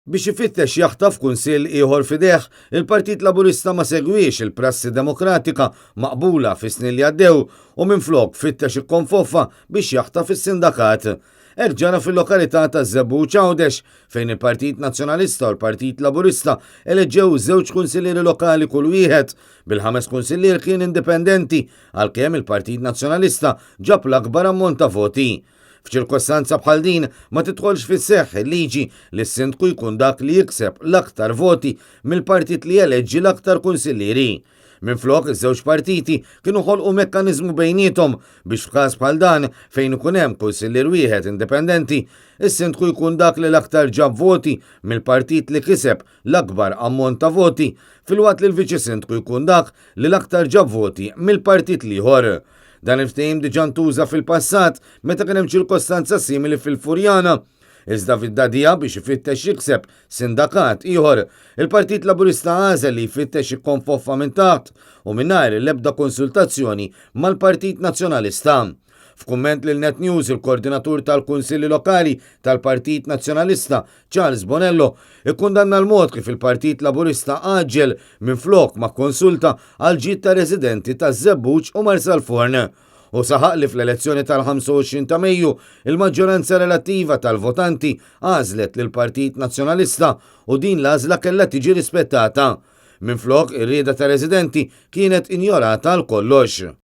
Biex ifittex jaħtaf kunsill ieħor fideh, il-Partit Laburista ma segwiex il-prassi demokratika maqbula fis-snin li għaddew u minflok fittex ikkonfoffa biex jaħtaf is-sindakat. Erġara fil-lokalità ta' Żebbuġ Għawdex fejn il-Partit Nazzjonalista u l-Partit Laburista eleġġew żewġ kunsillieri lokali kull wieħed bil-5 kunsillier kien indipendenti għalkemm il-Partit Nazzjonalista ġab l-akbar ammont ta' voti. F'ċirkostanza bħal din ma titħolx fis-seħħ il-liġi li s-sindku jkun dak li jikseb l-aktar voti mill-partit li jeleġġi l-aktar kunsillieri. Minflok iż-żewġ partiti kienu ħolqu mekkaniżmu bejniethom biex f'każ bħal dan fejn ikun hemm kunsillier wieħed indipendenti, is-sindku jkun dak li l-aktar ġab voti mill-partit li kiseb l-akbar ammont ta' voti filwaqt li l-viċi sindku jkun dak li l-aktar ġab voti mill-partit liħor. Dan il-ftehim diġà ntuża fil-passat meta kien hemm ċirkostanza simili fil-Furjana. Iżda fid-dadija biex ifittex jikseb sindakat ieħor, il-Partit Laburista għażel li jfittex ikkonfoffa minn taħt u mingħajr l-ebda konsultazzjoni mal-Partit Nazzjonalista. F'kumment lil Net News il-koordinatur tal-Kunsilli Lokali tal-Partit Nazzjonalista Charles Bonello ikkundanna l-mod kif il-Partit Laburista għaġġel minflok ma' konsulta għal ġid ta' residenti ta' Żebbuġ u Marsalforn. U saħaq li fl-elezzjoni tal-25 ta' Mejju il-maġġoranza relattiva tal-votanti għażlet lil Partit Nazzjonalista u din l-għażla kellha tiġi rispettata. Minflok ir-rieda ta' residenti kienet injorata għal kollox.